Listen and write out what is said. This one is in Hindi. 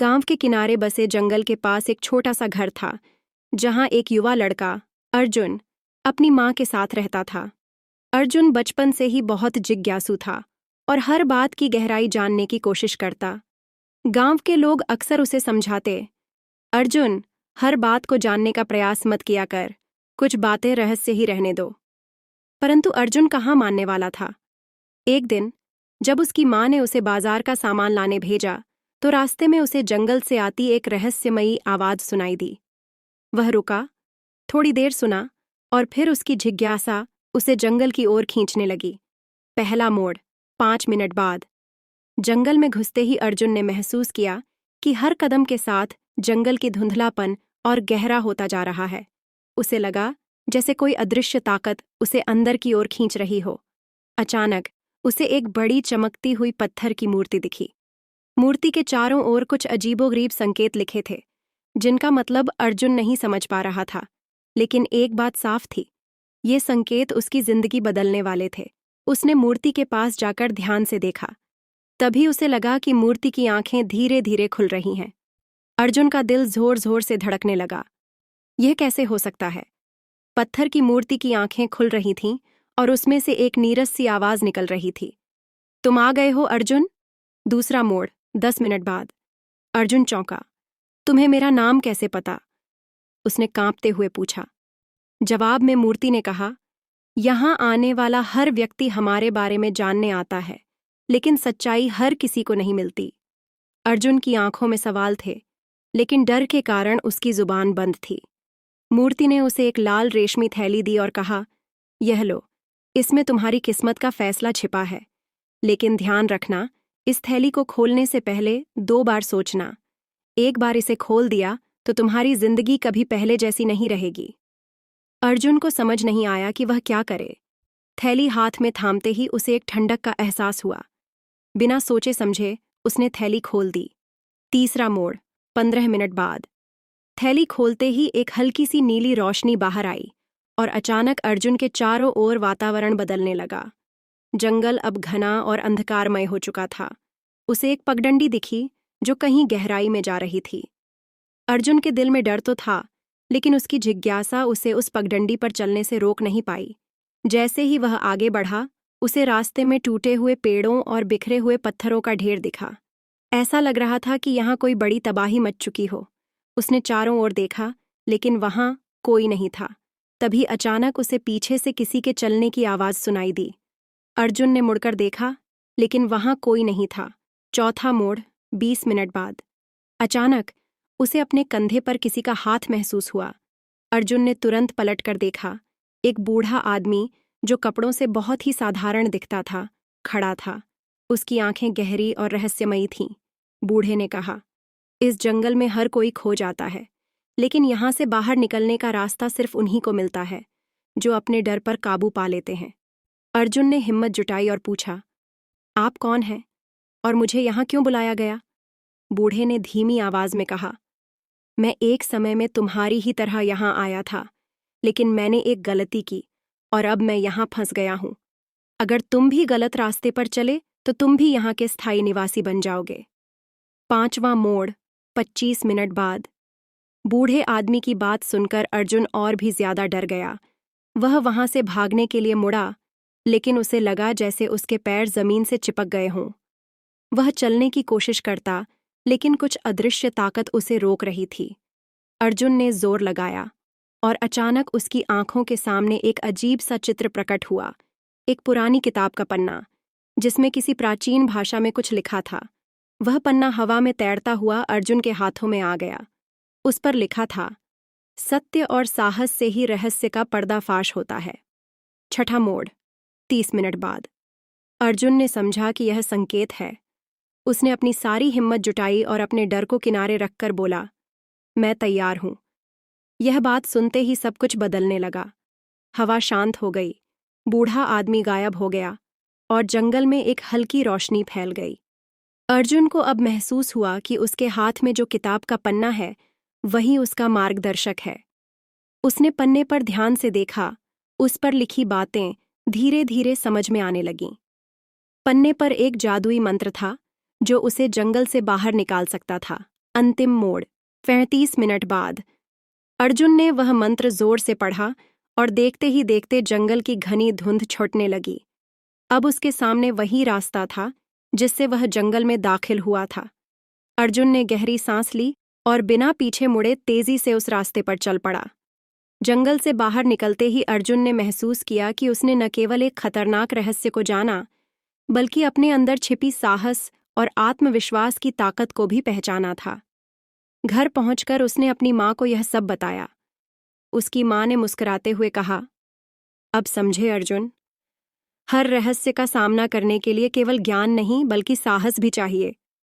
गांव के किनारे बसे जंगल के पास एक छोटा सा घर था, जहां एक युवा लड़का अर्जुन अपनी मां के साथ रहता था। अर्जुन बचपन से ही बहुत जिज्ञासु था और हर बात की गहराई जानने की कोशिश करता। गांव के लोग अक्सर उसे समझाते, अर्जुन, हर बात को जानने का प्रयास मत किया कर, कुछ बातें रहस्य ही रहने दो। परंतु अर्जुन कहाँ मानने वाला था। एक दिन जब उसकी मां ने उसे बाजार का सामान लाने भेजा, तो रास्ते में उसे जंगल से आती एक रहस्यमयी आवाज सुनाई दी। वह रुका, थोड़ी देर सुना और फिर उसकी जिज्ञासा उसे जंगल की ओर खींचने लगी। पहला मोड़, 5 मिनट बाद। जंगल में घुसते ही अर्जुन ने महसूस किया कि हर कदम के साथ जंगल की धुंधलापन और गहरा होता जा रहा है। उसे लगा जैसे कोई अदृश्य ताकत उसे अंदर की ओर खींच रही हो। अचानक उसे एक बड़ी चमकती हुई पत्थर की मूर्ति दिखी। मूर्ति के चारों ओर कुछ अजीबोगरीब संकेत लिखे थे, जिनका मतलब अर्जुन नहीं समझ पा रहा था। लेकिन एक बात साफ थी, ये संकेत उसकी जिंदगी बदलने वाले थे। उसने मूर्ति के पास जाकर ध्यान से देखा। तभी उसे लगा कि मूर्ति की आंखें धीरे धीरे खुल रही हैं। अर्जुन का दिल जोर जोर से धड़कने लगा। यह कैसे हो सकता है? पत्थर की मूर्ति की आंखें खुल रही थीं और उसमें से एक नीरस सी आवाज निकल रही थी, तुम आ गए हो अर्जुन। दूसरा मोड़, 10 मिनट बाद। अर्जुन चौंका, तुम्हें मेरा नाम कैसे पता? उसने कांपते हुए पूछा। जवाब में मूर्ति ने कहा, यहां आने वाला हर व्यक्ति हमारे बारे में जानने आता है, लेकिन सच्चाई हर किसी को नहीं मिलती। अर्जुन की आंखों में सवाल थे, लेकिन डर के कारण उसकी जुबान बंद थी। मूर्ति ने उसे एक लाल रेशमी थैली दी और कहा, यह लो, इसमें तुम्हारी किस्मत का फैसला छिपा है। लेकिन ध्यान रखना, इस थैली को खोलने से पहले 2 बार सोचना। एक बार इसे खोल दिया तो तुम्हारी जिंदगी कभी पहले जैसी नहीं रहेगी। अर्जुन को समझ नहीं आया कि वह क्या करे। थैली हाथ में थामते ही उसे एक ठंडक का एहसास हुआ। बिना सोचे समझे उसने थैली खोल दी। तीसरा मोड़, 15 मिनट बाद। थैली खोलते ही एक हल्की सी नीली रोशनी बाहर आई और अचानक अर्जुन के चारों ओर वातावरण बदलने लगा। जंगल अब घना और अंधकारमय हो चुका था। उसे एक पगडंडी दिखी जो कहीं गहराई में जा रही थी। अर्जुन के दिल में डर तो था, लेकिन उसकी जिज्ञासा उसे उस पगडंडी पर चलने से रोक नहीं पाई। जैसे ही वह आगे बढ़ा, उसे रास्ते में टूटे हुए पेड़ों और बिखरे हुए पत्थरों का ढेर दिखा। ऐसा लग रहा था कि यहाँ कोई बड़ी तबाही मच चुकी हो। उसने चारों ओर देखा, लेकिन वहां कोई नहीं था। तभी अचानक उसे पीछे से किसी के चलने की आवाज सुनाई दी। अर्जुन ने मुड़कर देखा, लेकिन वहां कोई नहीं था। चौथा मोड़, 20 मिनट बाद। अचानक उसे अपने कंधे पर किसी का हाथ महसूस हुआ। अर्जुन ने तुरंत पलटकर देखा। एक बूढ़ा आदमी, जो कपड़ों से बहुत ही साधारण दिखता था, खड़ा था। उसकी आंखें गहरी और रहस्यमयी थीं। बूढ़े ने कहा, इस जंगल में हर कोई खो जाता है, लेकिन यहाँ से बाहर निकलने का रास्ता सिर्फ उन्हीं को मिलता है, जो अपने डर पर काबू पा लेते हैं। अर्जुन ने हिम्मत जुटाई और पूछा, आप कौन हैं और मुझे यहाँ क्यों बुलाया गया? बूढ़े ने धीमी आवाज में कहा, मैं एक समय में तुम्हारी ही तरह यहाँ आया था, लेकिन मैंने एक गलती की और अब मैं यहाँ फंस गया हूँ। अगर तुम भी गलत रास्ते पर चले तो तुम भी यहाँ के स्थायी निवासी बन जाओगे। 5वां मोड़, 25 मिनट बाद। बूढ़े आदमी की बात सुनकर अर्जुन और भी ज्यादा डर गया। वह वहां से भागने के लिए मुड़ा, लेकिन उसे लगा जैसे उसके पैर जमीन से चिपक गए हों। वह चलने की कोशिश करता, लेकिन कुछ अदृश्य ताकत उसे रोक रही थी। अर्जुन ने जोर लगाया और अचानक उसकी आंखों के सामने एक अजीब सा चित्र प्रकट हुआ। एक पुरानी किताब का पन्ना, जिसमें किसी प्राचीन भाषा में कुछ लिखा था। वह पन्ना हवा में तैरता हुआ अर्जुन के हाथों में आ गया। उस पर लिखा था, सत्य और साहस से ही रहस्य का पर्दाफाश होता है। छठा मोड़, 30 मिनट बाद। अर्जुन ने समझा कि यह संकेत है। उसने अपनी सारी हिम्मत जुटाई और अपने डर को किनारे रखकर बोला, मैं तैयार हूं। यह बात सुनते ही सब कुछ बदलने लगा। हवा शांत हो गई, बूढ़ा आदमी गायब हो गया और जंगल में एक हल्की रोशनी फैल गई। अर्जुन को अब महसूस हुआ कि उसके हाथ में जो किताब का पन्ना है, वही उसका मार्गदर्शक है। उसने पन्ने पर ध्यान से देखा। उस पर लिखी बातें धीरे धीरे समझ में आने लगीं। पन्ने पर एक जादुई मंत्र था, जो उसे जंगल से बाहर निकाल सकता था। अंतिम मोड़। 35 मिनट बाद अर्जुन ने वह मंत्र जोर से पढ़ा और देखते ही देखते जंगल की घनी धुंध छुटने लगी। अब उसके सामने वही रास्ता था जिससे वह जंगल में दाखिल हुआ था। अर्जुन ने गहरी सांस ली और बिना पीछे मुड़े तेजी से उस रास्ते पर चल पड़ा। जंगल से बाहर निकलते ही अर्जुन ने महसूस किया कि उसने न केवल एक खतरनाक रहस्य को जाना, बल्कि अपने अंदर छिपी साहस और आत्मविश्वास की ताकत को भी पहचाना था। घर पहुंचकर उसने अपनी माँ को यह सब बताया। उसकी माँ ने मुस्कुराते हुए कहा, अब समझे अर्जुन, हर रहस्य का सामना करने के लिए केवल ज्ञान नहीं बल्कि साहस भी चाहिए।